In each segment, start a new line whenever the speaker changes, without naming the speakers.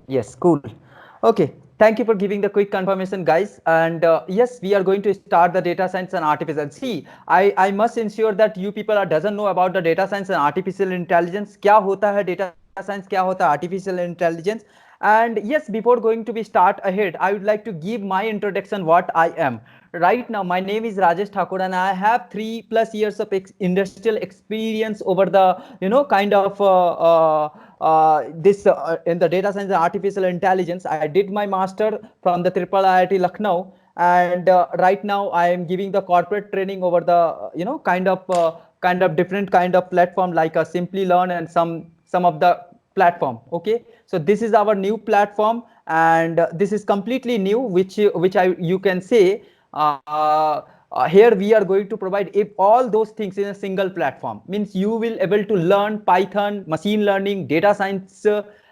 Yes, cool. Okay, thank you for giving the quick confirmation, guys. And yes, we are going to start the data science and artificial. See, I must ensure that you people are doesn't know about the data science and artificial intelligence. क्या होता है data science? क्या होता है artificial intelligence? And yes, before going to be start ahead, I would like to give my introduction what I am. Right now, my name is Rajesh Thakur, and I have 3+ years of industrial experience over the kind of this in the data science and artificial intelligence. I did my master from the Triple IIT Lucknow, and right now I am giving the corporate training over the kind of different kind of platform like a Simply Learn and some of the platform. Okay, so this is our new platform, and this is completely new, which I you can say. Here we are going to provide if all those things in a single platform, means you will able to learn Python, machine learning, data science,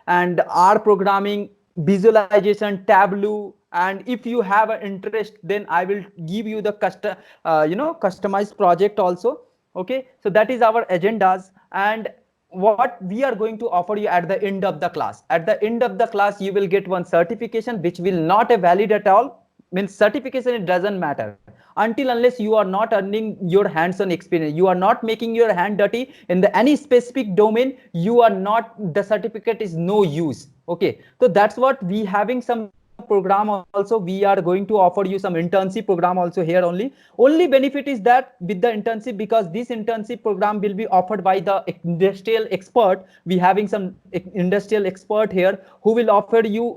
and R programming, visualization, Tableau. And if you have an interest, then I will give you the customized project also. Okay, so that is our agendas. And what we are going to offer you at the end of the class, at the end of the class you will get one certification which will not a valid at all. Means certification, it doesn't matter until unless you are not earning your hands on experience, you are not making your hand dirty in the any specific domain, you are not, the certificate is no use. Okay, so that's what we having some program also, we are going to offer you some internship program also here. Only benefit is that with the internship, because this internship program will be offered by the industrial expert. We having some industrial expert here who will offer you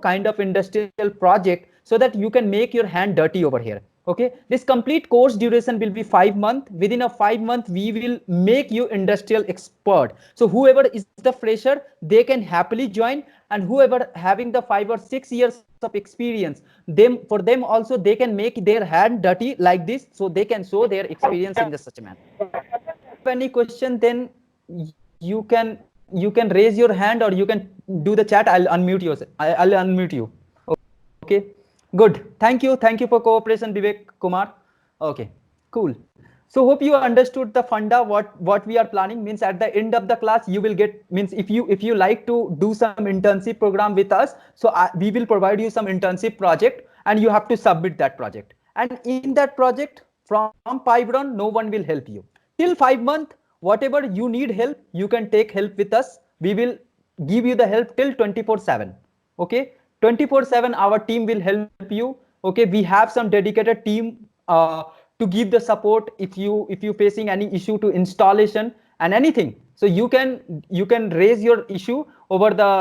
kind of industrial project, so that you can make your hand dirty over here. Okay, this complete course duration will be 5 months. Within a 5 month we will make you industrial expert. So whoever is the fresher, they can happily join, and whoever having the 5 or 6 years of experience, for them also they can make their hand dirty like this, so they can show their experience in the such a manner. If any question, then you can raise your hand, or you can do the chat. I'll unmute you. I'll unmute you. Okay, good. Thank you for cooperation, Vivek Kumar. Okay, cool. So hope you understood the funda, what we are planning. Means at the end of the class you will get, means if you like to do some internship program with us, so we will provide you some internship project, and you have to submit that project. And in that project from Pybron, no one will help you till 5 month. Whatever you need help, you can take help with us. We will give you the help till 24/7. Okay, 24/7 our team will help you. Okay, we have some dedicated team to give the support if you facing any issue to installation and anything. So you can raise your issue over the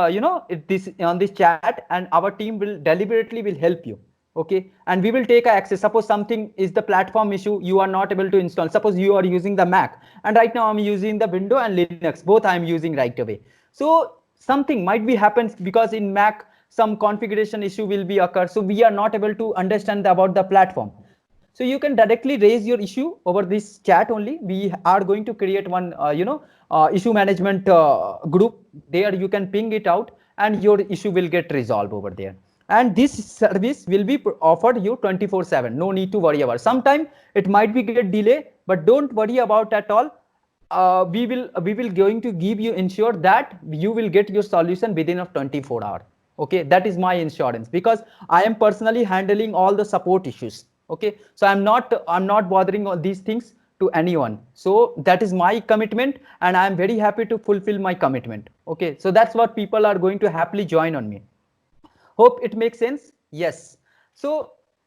this on this chat, and our team will deliberately will help you. Okay, and we will take access. Suppose something is the platform issue, you are not able to install. Suppose you are using the Mac, and right now I'm using the Windows and Linux, both I am using right away. So something might be happens, because in Mac some configuration issue will be occur, so we are not able to understand about the platform. So you can directly raise your issue over this chat only. We are going to create one issue management group. There you can ping it out, and your issue will get resolved over there. And this service will be offered you 24/7. No need to worry about. Sometime it might be get delay, but don't worry about at all. We will going to give you ensure that you will get your solution within of 24 hours. Okay, that is my insurance, because I am personally handling all the support issues. Okay, so I'm not bothering all these things to anyone. So that is my commitment, and I am very happy to fulfill my commitment. Okay, so that's what people are going to happily join on me. Hope it makes sense. Yes. So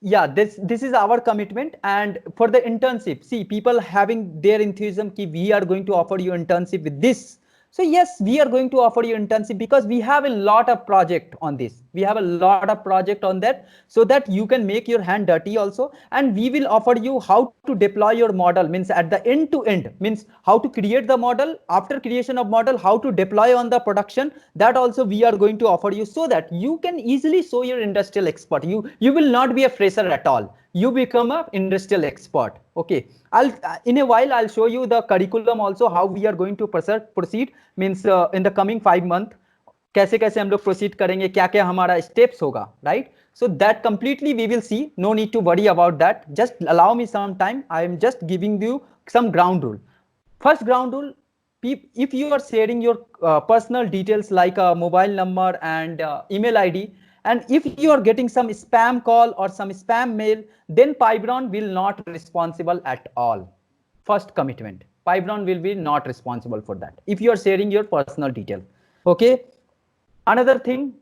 yeah, this is our commitment. And for the internship, see, people having their enthusiasm ki we are going to offer you internship with this. So yes, we are going to offer you internship, because we have a lot of project on this. We have a lot of project on that, so that you can make your hand dirty also. And we will offer you how to deploy your model, means at the end to end, means how to create the model, after creation of model, how to deploy on the production. That also we are going to offer you, so that you can easily show your industrial expert. You will not be a fresher at all, you become a industrial expert. Okay, I'll in a while I'll show you the curriculum also, how we are going to proceed. Means in the coming 5 month, कैसे कैसे हम लोग proceed करेंगे, क्या क्या हमारा steps होगा, right. So that completely we will see. No need to worry about that. Just allow me some time. I am just giving you some ground rule. First ground rule: if you are sharing your personal details like a mobile number and email ID, and if you are getting some spam call or some spam mail, then Pybron will not responsible at all. First commitment, Pybron will be not responsible for that if you are sharing your personal detail. Okay. Another thing,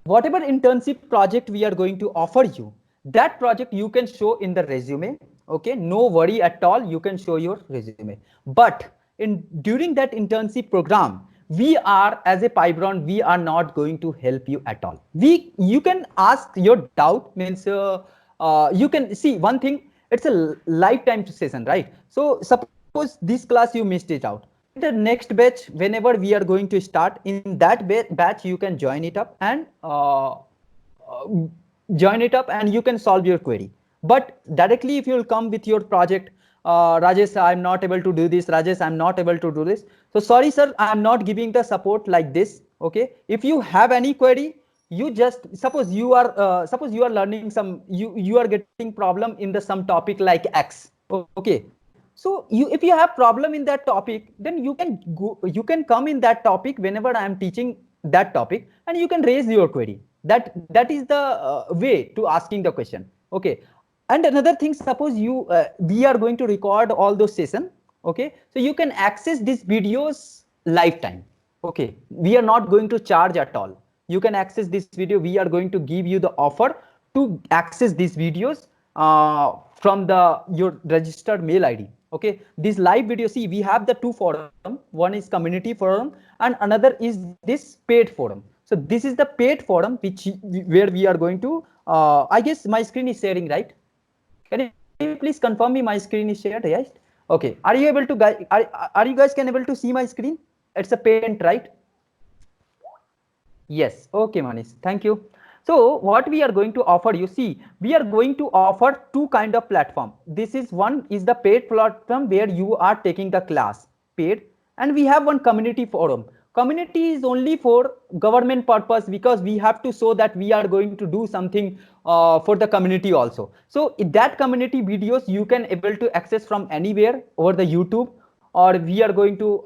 whatever internship project we are going to offer you, that project you can show in the resume. Okay, no worry at all, you can show your resume. But in during that internship program, we are, as a Pybron, we are not going to help you at all. You can ask your doubt, means you can see one thing, it's a lifetime session, right? So suppose this class you missed it out, in the next batch, whenever we are going to start, in that batch you can join it up and join it up and you can solve your query. But directly if you will come with your project, Rajesh, I'm not able to do this, Rajesh, I'm not able to do this, so sorry sir, I'm not giving the support like this. Okay, if you have any query, you just suppose you are learning some, you are getting problem in the some topic like X. Okay, so if you have problem in that topic, then you can come in that topic whenever I am teaching that topic, and you can raise your query. That is the way to asking the question. Okay, and another thing, suppose we are going to record all those session. Okay, so you can access these videos lifetime. Okay, we are not going to charge at all. You can access this video, we are going to give you the offer to access these videos from your registered mail ID. Okay, this live video, see, we have the two forum, one is community forum and another is this paid forum. So this is the paid forum where we are going to I guess my screen is sharing, right? Can you please confirm me my screen is shared, right? Okay, are you able to guys, are you guys can able to see my screen? It's a paint, right? Yes. Okay, Manish, thank you. So what we are going to offer you, see, we are going to offer two kind of platform. This is one is the paid platform where you are taking the class paid, and we have one community forum. Community is only for government purpose, because we have to show that we are going to do something for the community also. So in that community videos you can able to access from anywhere over the YouTube, or we are going to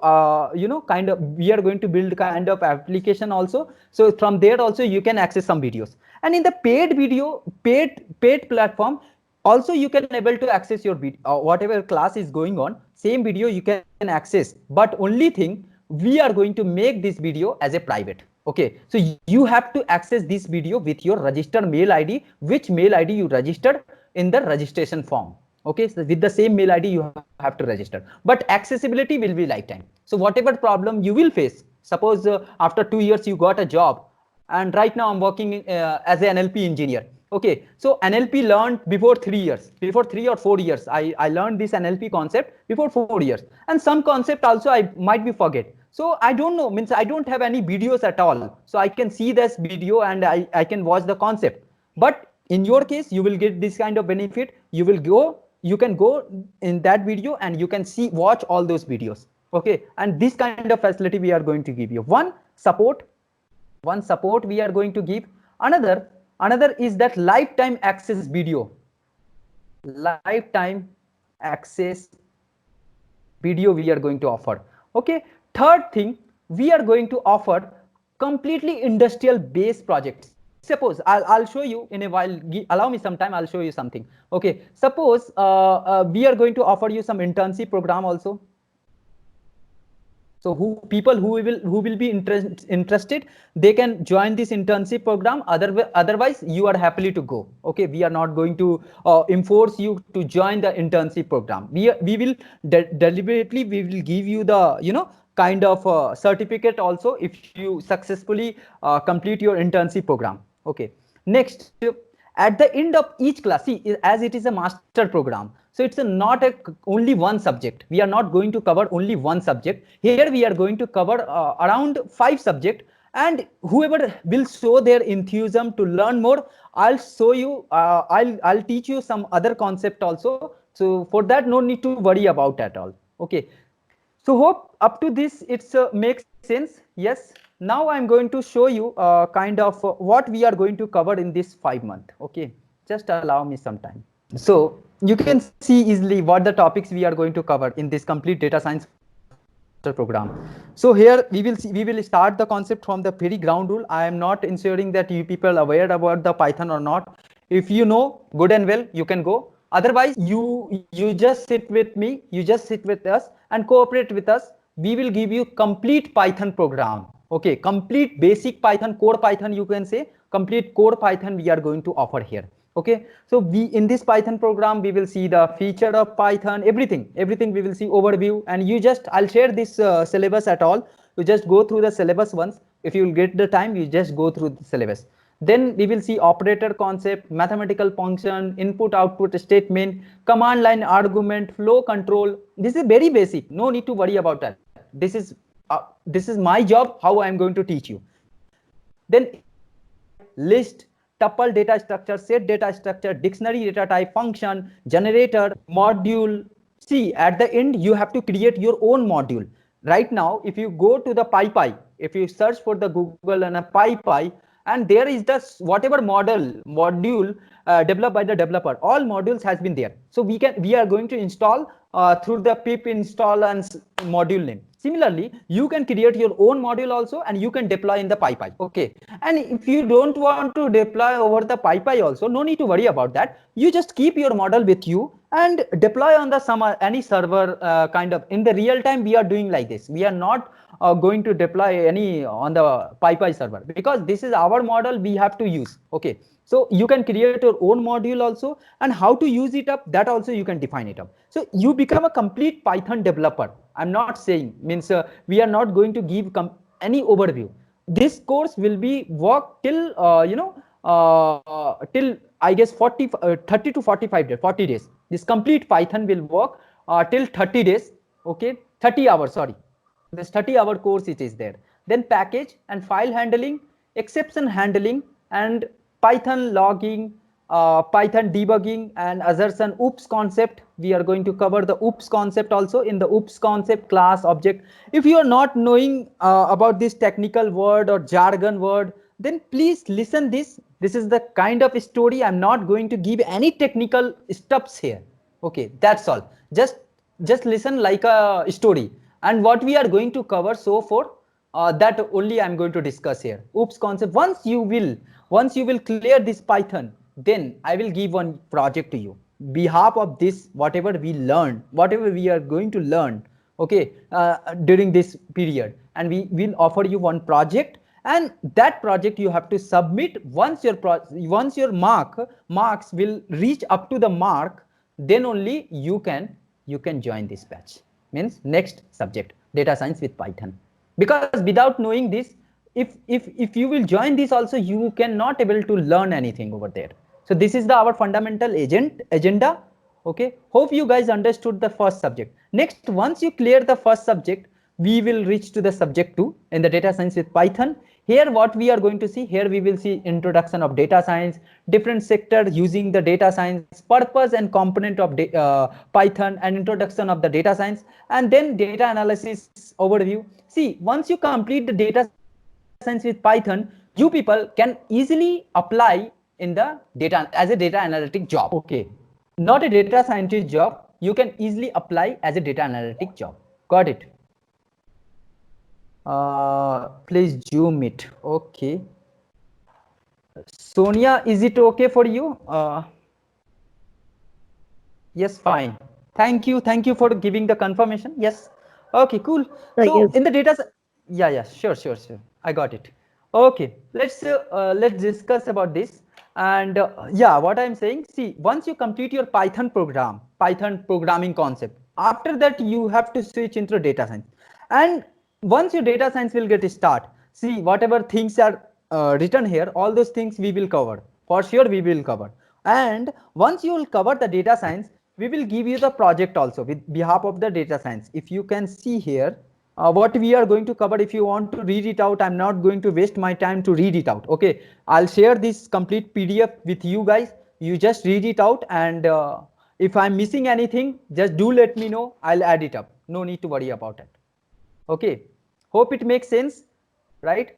we are going to build kind of application also. So from there also you can access some videos, and in the paid platform also you can able to access your whatever class is going on, same video you can access. But only thing, we are going to make this video as a private. Okay, so you have to access this video with your registered mail ID, which mail ID you registered in the registration form. Okay, so with the same mail ID you have to register, but accessibility will be lifetime. So whatever problem you will face, suppose after 2 years you got a job, and right now I'm working as an NLP engineer. Okay, so NLP learned before 3 years, before 3 or 4 years, I learned this NLP concept before 4 years, and some concept also I might be forget. So I don't know, means I don't have any videos at all, so I can see this video and I can watch the concept. But in your case, you will get this kind of benefit. You can go in that video and you can watch all those videos. Okay, and this kind of facility we are going to give you. One support we are going to give. Another is that lifetime access video. Lifetime access video we are going to offer. Okay, third thing, we are going to offer completely industrial based projects. Suppose I'll show you in a while, allow me some time, I'll show you something. Okay, suppose we are going to offer you some internship program also. So people who will be interested, they can join this internship program. Otherwise you are happily to go. Okay, we are not going to enforce you to join the internship program. We will deliberately we will give you the kind of certificate also if you successfully complete your internship program. Okay, next, at the end of each class, see, as it is a master program, so it's not only one subject. We are not going to cover only one subject. Here we are going to cover around 5 subjects, and whoever will show their enthusiasm to learn more, I'll show you, I'll teach you some other concept also. So for that, no need to worry about at all. Okay, so hope up to this it's makes sense. Yes. Now I'm going to show you kind of what we are going to cover in this 5 month. Okay, just allow me some time. So you can see easily what the topics we are going to cover in this complete data science master program. So here we will start the concept from the very ground rule. I am not ensuring that you people are aware about the Python or not. If you know, good and well, you can go. Otherwise, you just sit with me, you just sit with us and cooperate with us. We will give you complete Python program. Okay, complete basic Python, core Python, you can say complete core Python we are going to offer here. Okay, so we in this Python program we will see the feature of Python, everything we will see overview. And you just, I'll share this syllabus at all. You just go through the syllabus once. If you will get the time, you just go through the syllabus. Then we will see operator concept, mathematical function, input output statement, command line argument, flow control. This is very basic, no need to worry about that. This is my job, how I am going to teach you. Then list, tuple data structure, set data structure, dictionary data type, function, generator, module. See, at the end you have to create your own module. Right now, if you go to the PyPy, if you search for the Google and a PyPy, and there is the whatever module developed by the developer, all modules has been there. So we are going to install through the pip install and module name. Similarly, you can create your own module also, and you can deploy in the PyPy. Okay, and if you don't want to deploy over the PyPy also, no need to worry about that. You just keep your model with you and deploy on the any server kind of. In the real time, we are doing like this. We are not going to deploy any on the PyPy server, because this is our model we have to use. Okay, so you can create your own module also, and how to use it up, that also you can define it up. So you become a complete Python developer. I'm not saying, means we are not going to give any overview. This course will be work till till I guess 30 to 45 days, 40 days. This complete Python will work till 30 days. Okay, 30 hours, sorry. This 30-hour course it is there. Then package and file handling, exception handling, and Python logging, Python debugging, and assertion, OOPS concept. We are going to cover the OOPS concept also. In the OOPS concept, class, object. If you are not knowing about this technical word or jargon word, then please listen this. This is the kind of story. I'm not going to give any technical stuffs here. Okay, that's all. Just listen like a story. And what we are going to cover so forth, that only I'm going to discuss here. OOPS concept. Once you will clear this Python, then I will give one project to you. Behalf of this, whatever we learn, whatever we are going to learn, okay, during this period, and we will offer you one project, and that project you have to submit. Once your marks will reach up to the mark, then only you can join this batch. Means next subject, data science with Python. Because without knowing this, if you will join this also, you cannot able to learn anything over there. So this is our fundamental agenda. Okay, hope you guys understood the first subject. Next, once you clear the first subject, we will reach to the subject 2 in the data science with Python. Here what we are going to see, here we will see introduction of data science, different sector using the data science, purpose and component of Python, and introduction of the data science, and then data analysis overview. See, once you complete the data science with Python, you people can easily apply in the data as a data analytic job. Okay, not a data scientist job, you can easily apply as a data analytic job. Got it? Please zoom it. Okay, Sonia, is it okay for you? Yes, fine. Thank you for giving the confirmation. Yes. Okay, cool. So
Yes.
in the data, yeah, sure. I got it. Okay, let's discuss about this. And yeah, what I'm saying, see, once you complete your Python programming concept, after that you have to switch into data science. And once your data science will get start, see, whatever things are written here, all those things we will cover. For sure we will cover. And once you will cover the data science, we will give you the project also with behalf of the data science. If you can see here, what we are going to cover, if you want to read it out, I'm not going to waste my time to read it out. Okay, I'll share this complete PDF with you guys. You just read it out, and if I'm missing anything, just do let me know. I'll add it up. No need to worry about it. Okay, hope it makes sense, right?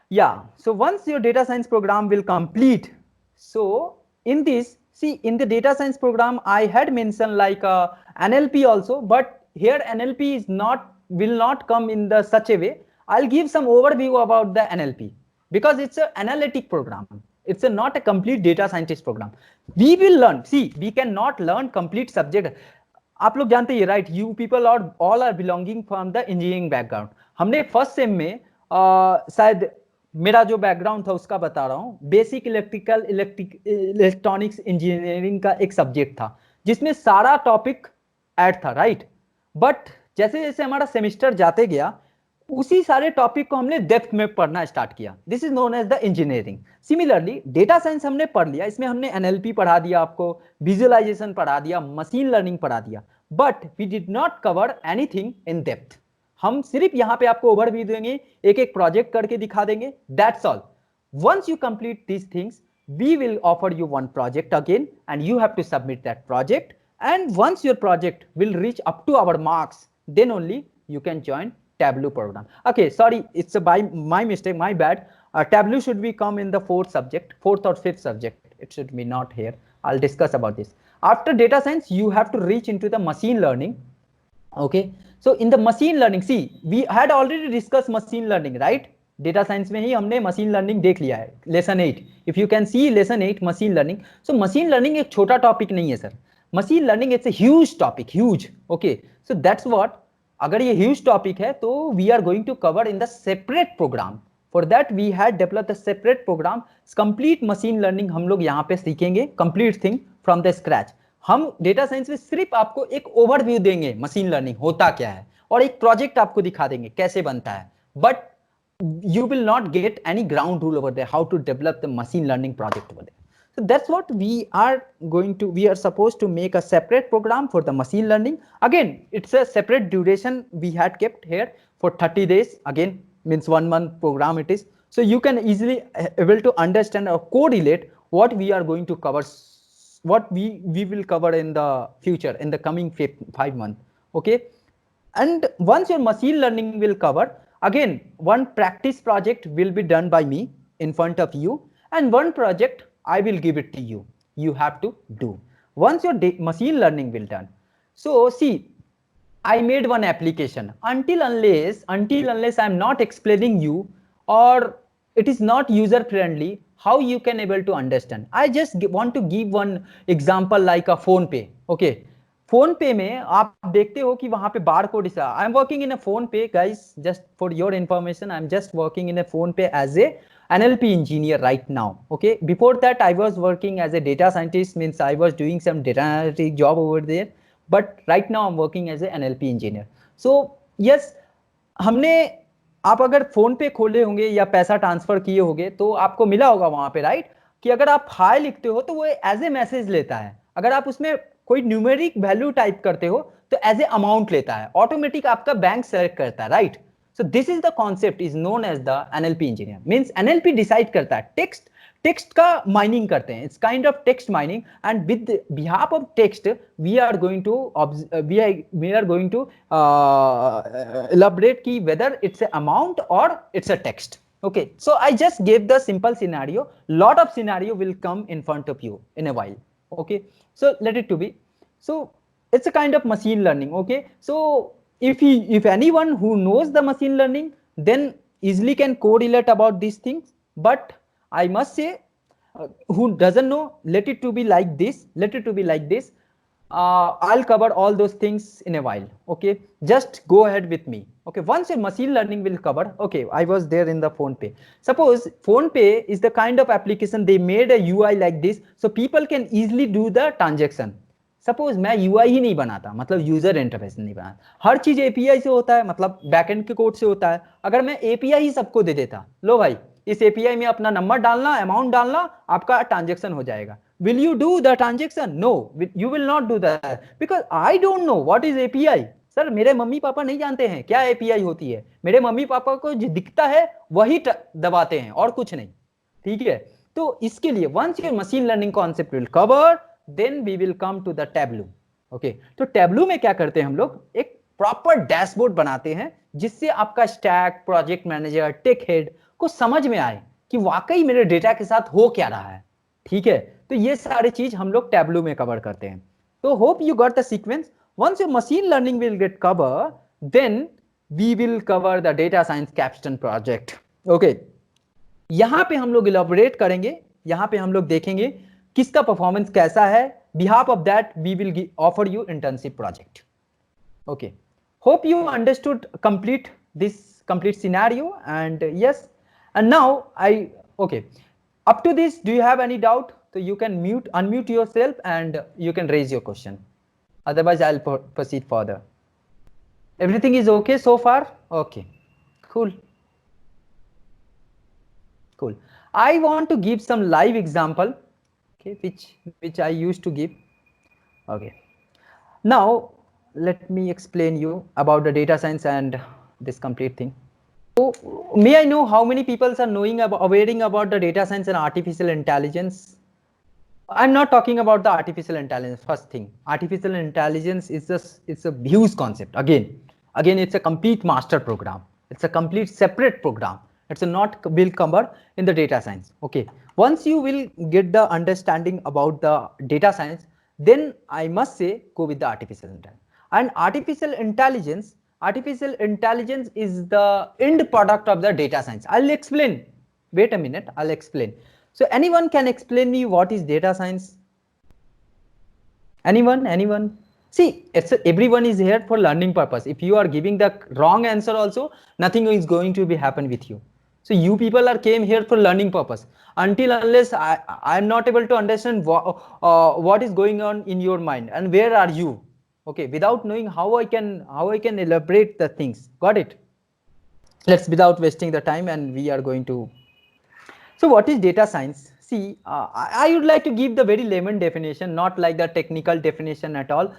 Yeah, so once your data science program will complete, so in this, see, in the data science program, I had mentioned like NLP also, but here NLP is not will not come in the such a way. I'll give some overview about the NLP because it's an analytic program. It's not a complete data scientist program. We will learn. See, we cannot learn complete subject. आप लोग जानते हैं right, you people और all are belonging from the engineering background. हमने first sem में शायद मेरा जो बैकग्राउंड था उसका बता रहा हूँ, बेसिक इलेक्ट्रॉनिक्स इंजीनियरिंग का एक सब्जेक्ट था जिसमें सारा टॉपिक ऐड था, राइट. बट जैसे जैसे हमारा सेमेस्टर जाते गया उसी सारे टॉपिक को हमने डेप्थ में पढ़ना स्टार्ट किया. This is known as the engineering. Similarly data science हमने पढ़ लिया, इसमें हमने एनएलपी पढ़ा दिया, आपको विजुअलाइजेशन पढ़ा दिया, मशीन लर्निंग पढ़ा दिया, but we did not cover anything in depth. हम सिर्फ यहाँ पे आपको ओवरव्यू देंगे, एक एक प्रोजेक्ट करके दिखा देंगे, that's all. Once you complete these things we will offer you one project again and you have to submit that project, and once your project will reach up to our marks, then only you can join Tableau program. Okay, sorry, it's by my mistake, my bad. Tableau should be come in the fourth or fifth subject. It should be not here. I'll discuss about this. After data science, you have to reach into the machine learning. Okay, so in the machine learning, see, we had already discussed machine learning, right? Data science में ही हमने machine learning देख लिया है, lesson 8. If you can see lesson 8 machine learning. So machine learning एक छोटा topic नहीं है sir. Machine learning it's a huge topic, huge. Okay, so that's what. अगर ये ह्यूज टॉपिक है तो we are going to cover in the separate program. For that we had developed the separate program. Complete machine learning हम लोग यहाँ पे सीखेंगे, complete thing from the scratch. हम डेटा साइंस में सिर्फ आपको एक ओवरव्यू देंगे मशीन लर्निंग होता क्या है, और एक प्रोजेक्ट आपको दिखा देंगे कैसे बनता है, but you will not get any ground rule over there how to develop the machine learning project over there. So that's what we are supposed to make a separate program for the machine learning. Again, it's a separate duration we had kept here for 30 days. Again, means 1 month program it is. So you can easily able to understand or correlate what we are going to cover, what we will cover in the future, in the coming 5 months. Okay, and once your machine learning will cover, again one practice project will be done by me in front of you, and one project I will give it to you. You have to do once your machine learning will done. So see, I made one application. Until unless I am not explaining you, or it is not user friendly, how you can able to understand. I just want to give one example like a phone pay. Okay, PhonePe में आप देखते हो कि वहां पे bar code. I am working in a PhonePe guys, just for your information, I am just working in a PhonePe as a NLP engineer right now. Okay, before that I was working as a data scientist, means I was doing some data analytic job over there, but right now I'm working as a NLP engineer. So yes, हमने, आप अगर phone पे खोले होंगे या पैसा transfer किए होंगे तो आपको मिला होगा वहां पे, राइट, कि अगर आप हाई लिखते हो तो वो एज ए मैसेज लेता है. अगर आप उसमें कोई न्यूमेरिक वैल्यू टाइप करते हो तो एज ए अमाउंट लेता है, ऑटोमेटिक आपका बैंक सेलेक्ट करता है, right. So this is the concept is known as the NLP engineer. Means NLP decide करता है टेक्स्ट का माइनिंग करते हैं. It's kind of text mining, and with behalf of text we are going to elaborate ki whether it's a amount or it's a text. Okay, so I just gave the simple scenario. Lot of scenario will come in front of you in a while. Okay, so let it to be. So it's a kind of machine learning. Okay, so if anyone who knows the machine learning then easily can correlate about these things, but I must say who doesn't know, let it to be like this. I'll cover all those things in a while. Okay, just go ahead with me. Okay, once your machine learning will cover. Okay, I was there in the phone pay. Suppose phone pay is the kind of application they made a UI like this, so people can easily do the transaction. Suppose मैं UI ही नहीं बनाता, मतलब user interface नहीं बनाता, हर चीज API से होता है, मतलब बैकएंड के कोड से होता है. अगर मैं API ही सबको दे देता, लो भाई इस API में अपना नंबर डालना, अमाउंट डालना, आपका ट्रांजेक्शन हो जाएगा. Will you do the transaction? No, you will not do that because I don't know what is API. Sir मेरे मम्मी पापा नहीं जानते हैं क्या API होती है. मेरे मम्मी पापा को जो दिखता है वही दबाते हैं और कुछ नहीं. ठीक है, तो इसके लिए once your machine learning concept will cover, then we will come to the Tableau. Okay, तो Tableau में क्या करते हैं हम लोग, एक प्रॉपर डैशबोर्ड बनाते हैं जिससे आपका stack, project manager, tech head को समझ में आए कि वाकई मेरे डेटा के साथ हो क्या रहा है. ठीक है, तो ये सारी चीज हम लोग Tableau में कवर करते हैं. तो hope you got the sequence. Once your machine learning will get cover, then we will cover the data science capstone project. Okay, यहाँ पे हम लोग इलाबोरेट करेंगे, यहाँ पे हम लोग देखेंगे किसका परफॉर्मेंस कैसा है. Behalf of that we will offer you internship project. Okay, hope you understood complete scenario. And yes, and now okay, up to this, do you have any doubt? So you can unmute yourself and you can raise your question. Otherwise I'll proceed further. Everything is okay so far? Okay, cool. Cool. I want to give some live example, okay, which I used to give. Okay, now let me explain you about the data science and this complete thing. So may I know how many people are aware about the data science and artificial intelligence? I'm not talking about the artificial intelligence. First thing, artificial intelligence is it's a huge concept. Again, it's a complete master program. It's a complete separate program. It's a not will cover in the data science. Okay, once you will get the understanding about the data science, then I must say go with the artificial intelligence. And artificial intelligence is the end product of the data science. I'll explain. Wait a minute, I'll explain. So anyone can explain me what is data science? Anyone? See, everyone is here for learning purpose. If you are giving the wrong answer also, nothing is going to be happen with you. So you people came here for learning purpose. Until unless I'm not able to understand what is going on in your mind and where are you? Okay, without knowing how I can elaborate the things. Got it? Let's, without wasting the time, and we are going to. So what is data science? See, I would like to give the very layman definition, not like the technical definition at all.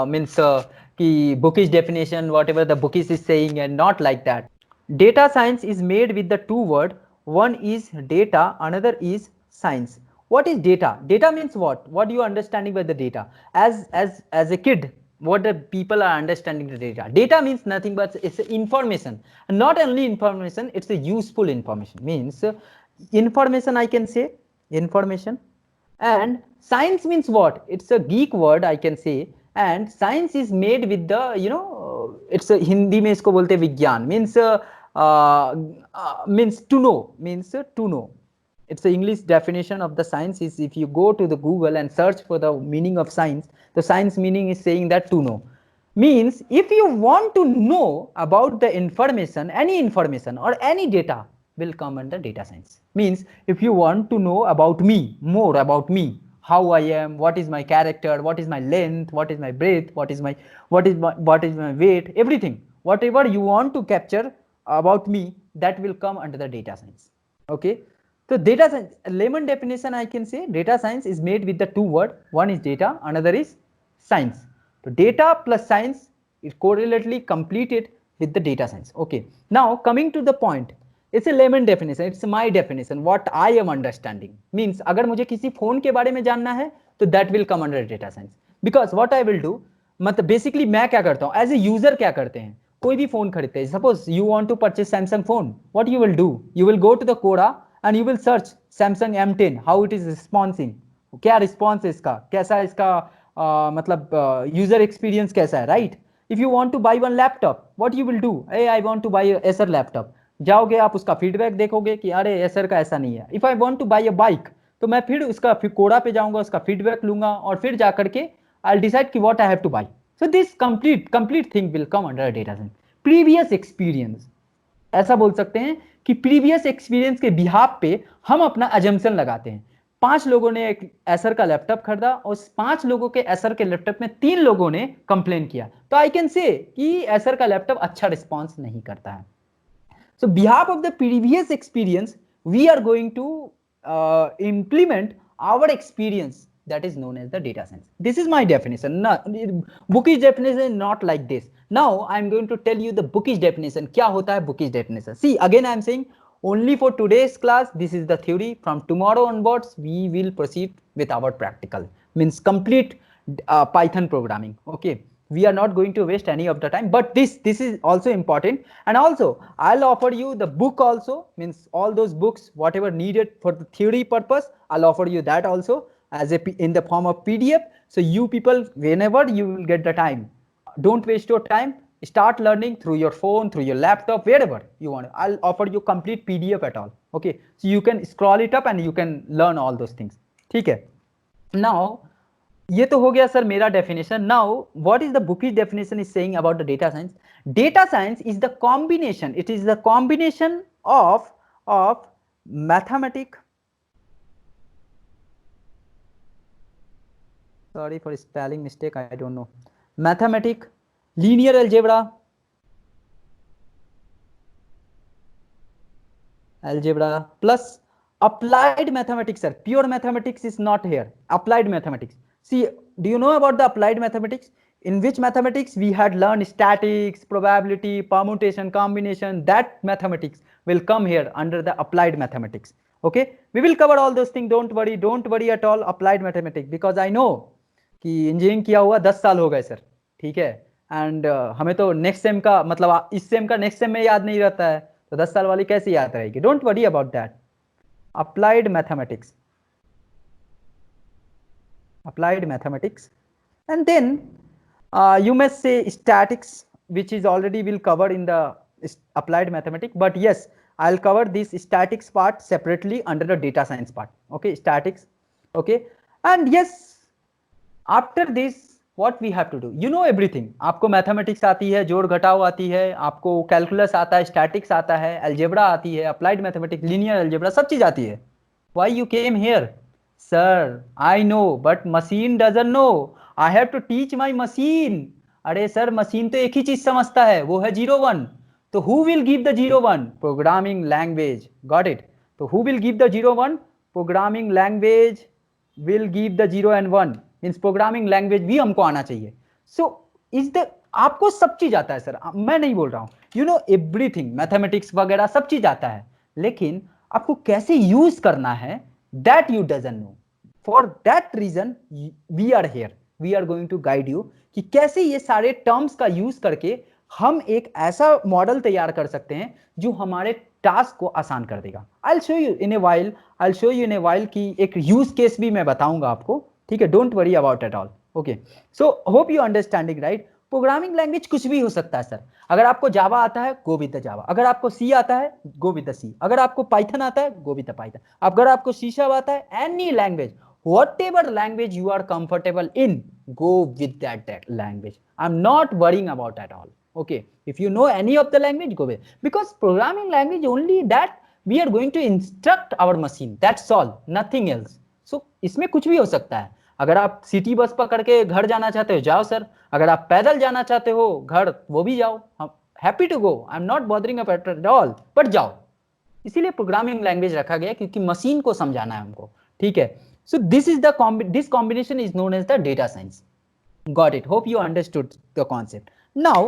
Means ki bookish definition, whatever the bookish is saying, and not like that. Data science is made with the two words. One is data, another is science. What is data? Data means what? What are you understanding by the data? As a kid, what the people are understanding the data? Data means nothing but it's information. And not only information, it's a useful information. Means information, I can say information. And science means what? It's a geek word, I can say. And science is made with the, it's a Hindi mein isko bolte vigyan, means to know, It's the English definition of the science is, if you go to the Google and search for the meaning of science, the science meaning is saying that to know. Means if you want to know about the information, any information or any data will come under data science. Means if you want to know about me, more about me, how I am, what is my character, what is my length, what is my breadth, what is my weight, everything, whatever you want to capture about me, that will come under the data science. Okay, so data science, layman definition, I can say data science is made with the two words. One is data, another is science. So data plus science is correlately completed with the data science. Okay, now coming to the point, it's a layman definition, it's my definition, what I am understanding. Means अगर मुझे किसी phone के बारे में जानना है तो that will come under data science. Because what I will do, मतलब बेसिकली मैं क्या करता हूँ एज ए यूजर, क्या करते हैं, कोई भी फोन खरीदते हैं, suppose you want to purchase Samsung phone, what you will do, you will go to the coda and you will search Samsung M10, how it is responding, क्या response है इसका, कैसा इसका मतलब यूजर एक्सपीरियंस कैसा है, right. If you want to buy one laptop, what you will do, a I want to buy Acer laptop, जाओगे आप उसका फीडबैक देखोगे कि अरे एसर का ऐसा नहीं है. If I want to buy a bike, तो मैं फिर उसका कोडा पे जाऊंगा, उसका फीडबैक लूंगा और फिर जाकर के I'll decide कि what I have to buy. So this complete thing will come under data science. Previous experience, ऐसा बोल सकते हैं कि previous experience के बिहाफ पे हम अपना assumption लगाते हैं. 5 लोगों ने एक एसर का लैपटॉप खरीदा और 5 लोगों के एसर के लैपटॉप में 3 लोगों ने कंप्लेन किया, तो आई कैन से कि एसर का लैपटॉप अच्छा रिस्पॉन्स नहीं करता है. So behalf of the previous experience, we are going to implement our experience, that is known as the data science. This is my definition. Bookish definition is not like this. Now I am going to tell you the bookish definition. क्या होता है bookish definition? See, again I am saying only for today's class, this is the theory. From tomorrow onwards, we will proceed with our practical. Means complete Python programming. Okay, we are not going to waste any of the time, but this is also important. And also I'll offer you the book also, means all those books whatever needed for the theory purpose, I'll offer you that also as in the form of PDF. So you people, whenever you will get the time, don't waste your time, Start learning through your phone, through your laptop, wherever you want. I'll offer you complete PDF at all. Okay, so you can scroll it up and you can learn all those things. ठीक है. Now ये तो हो गया sir मेरा definition. Now what is the Bookie's definition is saying about the data science? Data science is the combination. It is the combination of mathematics. Sorry for spelling mistake. I don't know. Mathematics, linear algebra plus applied mathematics, sir. Pure mathematics is not here. Applied mathematics. See, do you know about the applied mathematics? In which mathematics we had learned statics, probability, permutation, combination. That mathematics will come here under the applied mathematics. Okay, we will cover all those things. Don't worry at all. Applied mathematics, because I know कि engineering किया हुआ 10 साल हो गए sir. ठीक है, and हमें तो नेक्स्ट सेम का मतलब इस सेम का नेक्स्ट सेम में याद नहीं रहता है, तो 10 साल वाली कैसे याद रहेगी. Don't worry about that. applied mathematics and then you may say statics, which is already will cover in the applied mathematics, but yes, I'll cover this statics part separately under the data science part. Okay, statics. Okay, and yes, after this what we have to do, you know everything. आपको mathematics आती है, जोड़ घटाव आती है, आपको calculus आता है, स्टैटिक्स आता है, अलजेब्रा आती है, अप्लाइड मैथमेटिक्स, लीनियर अलजेब्रा, सब चीज आती है. Why you came here? Sir, I know, but machine doesn't know. I have to teach my machine. अरे सर, मशीन तो एक ही चीज समझता है, वो है 0 1. तो who will give the 0 1? Programming language. Got it? तो who will give the 0 1? Programming language will give the 0 and 1. Means programming language भी हमको आना चाहिए. सो इज द आपको सब चीज आता है सर, मैं नहीं बोल रहा हूं. यू नो एवरीथिंग, मैथमेटिक्स वगैरह सब चीज आता है, लेकिन आपको कैसे यूज करना है that you doesn't know. For that reason we are here. We are going to guide you कि कैसे ये सारे टर्म्स का यूज करके हम एक ऐसा मॉडल तैयार कर सकते हैं जो हमारे टास्क को आसान कर देगा. I show you in a while कि एक यूज केस भी मैं बताऊंगा आपको. ठीक है, don't worry about at all. Okay, so hope you understanding right. Programming language कुछ भी हो सकता है सर. अगर आपको जावा आता है, गो विद द जावा. अगर आपको सी आता है, गो विद द सी. अगर आपको पाइथन आता है, गो विद द पाइथन. अगर आपको सी शार्प आता है, any language, whatever language you are comfortable in, go with that language. I'm not worrying about at all. Okay, if you know any of the language, go with, because programming language only that we are going to instruct our machine, that's all, nothing else. So इसमें कुछ भी हो सकता है. अगर आप city bus पकड़ के घर जाना चाहते हो, जाओ सर. अगर आप पैदल जाना चाहते हो घर, वो भी जाओ. Happy to go. I am not bothering about at all, but जाओ. इसीलिए प्रोग्रामिंग लैंग्वेज रखा गया क्योंकि मशीन को समझाना है हमको. ठीक है, so this combination is known as the data science. Got it? Hope you understood the concept. Now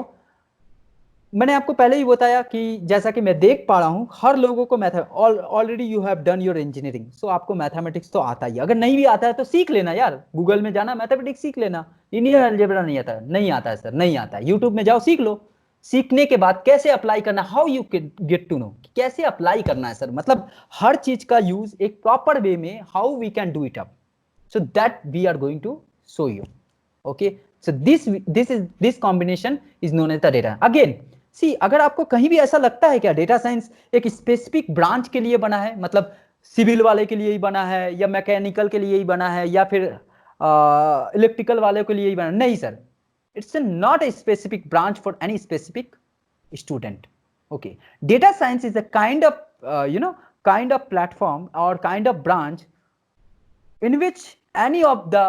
मैंने आपको पहले ही बताया कि जैसा कि मैं देख पा रहा हूं हर लोगों को already you have done your engineering, so आपको मैथमेटिक्स तो आता ही है. अगर नहीं भी आता है तो सीख लेना यार, गूगल में जाना, मैथमेटिक्स सीख लेना. लिनियर अलजेब्रा नहीं आता है सर, नहीं आता है. यूट्यूब में जाओ, सीख लो. सीखने के बाद कैसे अप्लाई करना, how you get to know कैसे अप्लाई करना है सर, मतलब हर चीज का यूज एक प्रॉपर वे में, how we can do it up. So that we are going to show you. Okay, so this combination is known as the data. Again see, अगर आपको कहीं भी ऐसा लगता है क्या डेटा साइंस एक स्पेसिफिक ब्रांच के लिए बना है, मतलब सिविल वाले के लिए ही बना है, या मैकेनिकल के लिए ही बना है, या फिर इलेक्ट्रिकल वाले के लिए ही बना, नहीं sir. It's not a specific branch for any specific student. Okay, data science is a kind of platform or kind of branch in which any of the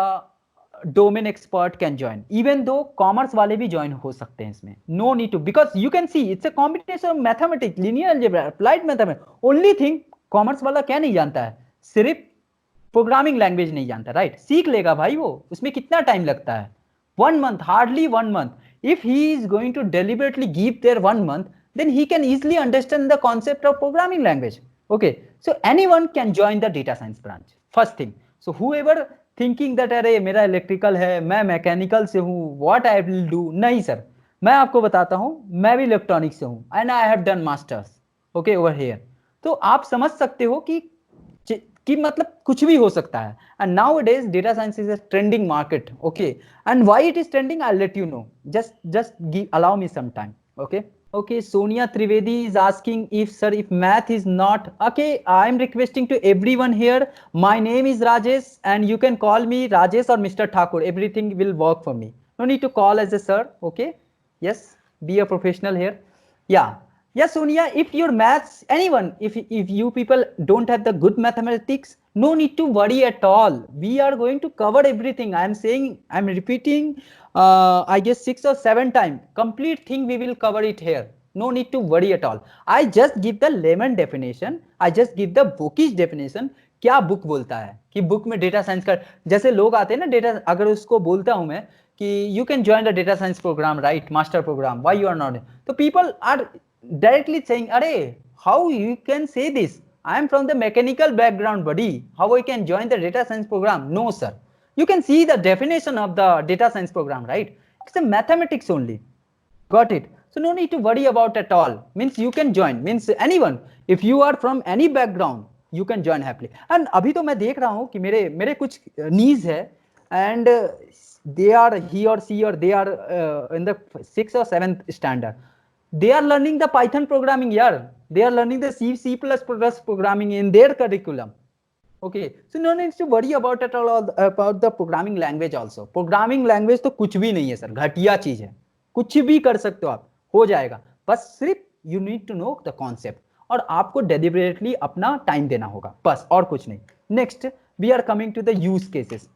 domain expert can join. Even though commerce वाले भी join हो सकते हैं इसमें, no need to, because you can see it's a combination of mathematics, linear algebra, applied mathematics. Only thing commerce वाला क्या नहीं जानता है, सिर्फ प्रोग्रामिंग लैंग्वेज नहीं जानता. राइट, सीख लेगा भाई वो. उसमें कितना टाइम लगता है? 1 month, hardly 1 month. If he is going to deliberately give there 1 month, then he can easily understand the concept of programming language. Okay, so anyone can join the data science branch. First thing, so whoever thinking that अरे मेरा electrical है, मैं mechanical से हूँ, what I will do, नहीं sir, मैं आपको बताता हूँ, मैं भी इलेक्ट्रॉनिक्स से हूँ and I have done masters. Okay, over here. तो आप समझ सकते हो कि कि मतलब कुछ भी हो सकता है. And nowadays data science is a trending market. Okay, and why it is trending, I'll let you know. Just allow me some time. Okay. Okay, Sonia Trivedi is asking if, sir, if math is not okay. I'm requesting to everyone here. My name is Rajesh, and you can call me Rajesh or Mr. Thakur. Everything will work for me. No need to call as a sir. Okay. Yes, be a professional here. Yeah. Yes, Sonia, if your maths, anyone, if you people don't have the good mathematics, no need to worry at all. We are going to cover everything. I am saying, I'm repeating, I guess 6 or 7 times. Complete thing we will cover it here. No need to worry at all. I just give the layman definition. I just give the bookish definition. क्या book बोलता है कि book में data science का, जैसे लोग आते हैं ना डेटा, अगर उसको बोलता हूं मैं कि you can join the data science program, right, master program, why you are not, तो people are directly saying, "Arey, how you can say this? I am from the mechanical background, buddy. How I can join the data science program?" No, sir. You can see the definition of the data science program, right? It's a mathematics only. Got it? So no need to worry about at all. Means you can join. Means anyone. If you are from any background, you can join happily. And अभी तो मैं देख रहा हूँ कि मेरे कुछ niece है, and they are, he or she or they are in the 6th or 7th standard. They are learning the Python programming, yeah. They are learning the C++ programming in their curriculum. Okay, so no need to worry about at all about the programming language also. Programming language तो कुछ भी नहीं है sir, घटिया चीज है. कुछ भी कर सकते हो आप, हो जाएगा. बस सिर्फ you need to know the concept, और आपको deliberately अपना टाइम देना होगा, बस, और कुछ नहीं. Next, we are coming to the use cases.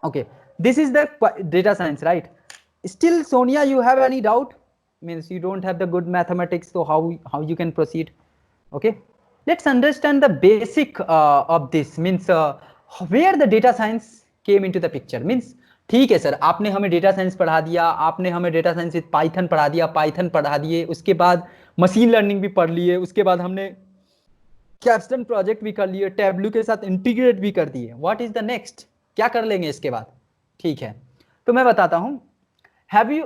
Okay, this is the data science, right? Still, Sonia, you have any doubt? Means you don't have the good mathematics, so how you can proceed? Okay, let's understand the basic of this. Means where the data science came into the picture. Means ठीक है sir, आपने हमें data science पढ़ा दिया, आपने हमें data science with Python पढ़ा दिया, पाइथन पढ़ा दिए, उसके बाद मशीन लर्निंग भी पढ़ लिए, उसके बाद हमने कैप्स्टन प्रोजेक्ट भी कर लिए, टैबलू के साथ इंटीग्रेट भी कर दिए. What is the next? क्या कर लेंगे इसके बाद? ठीक है, तो मैं बताता हूं. Have you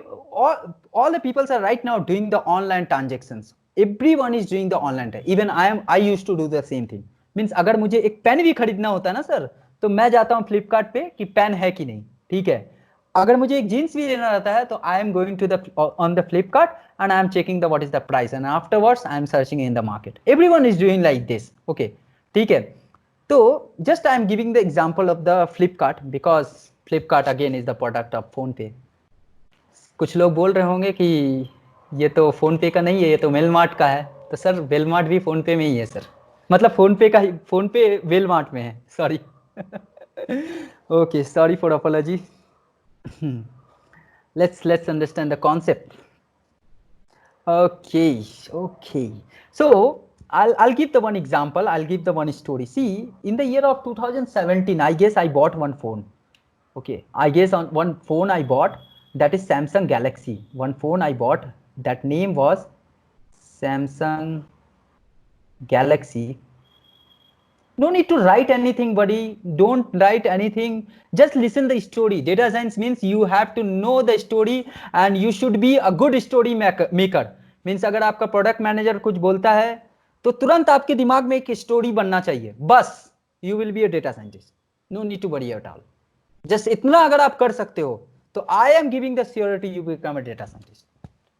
all the people are right now doing the online transactions? Everyone is doing the online. Even I used to do the same thing. Means अगर मुझे एक पेन भी खरीदना होता है ना सर, तो मैं जाता हूँ फ्लिपकार्ट पे कि पेन है कि नहीं. ठीक है, अगर मुझे एक जीन्स भी लेना रहता है तो I am going to the on the Flipkart and I am checking the what is the price and afterwards I am searching in the market. Everyone is doing like this. Okay, ठीक है. तो just I am giving the example of the Flipkart because Flipkart again is the product of PhonePe. कुछ लोग बोल रहे होंगे कि ये तो फोन पे का नहीं है, ये तो वेलमार्ट का है. तो सर वेलमार्ट भी फोन पे में ही है सर, मतलब फोन पे का ही, फोन पे वेलमार्ट में है, sorry. Okay, sorry for apology. let's understand the concept. Okay, so I'll give the one example, I'll give the one story. See, in the year of 2017, I guess I bought one phone. Okay, I guess on one phone I bought, that is Samsung Galaxy. One phone I bought, that name was Samsung Galaxy. No need to write anything, buddy. Don't write anything. Just listen the story. Data science means you have to know the story and you should be a good story maker. Means अगर आपका product manager कुछ बोलता है तो तुरंत आपके दिमाग में एक स्टोरी बनना चाहिए, बस. You will be a data scientist. No need to worry at all. Just इतना अगर आप कर सकते हो तो I am giving the surety you become a data scientist.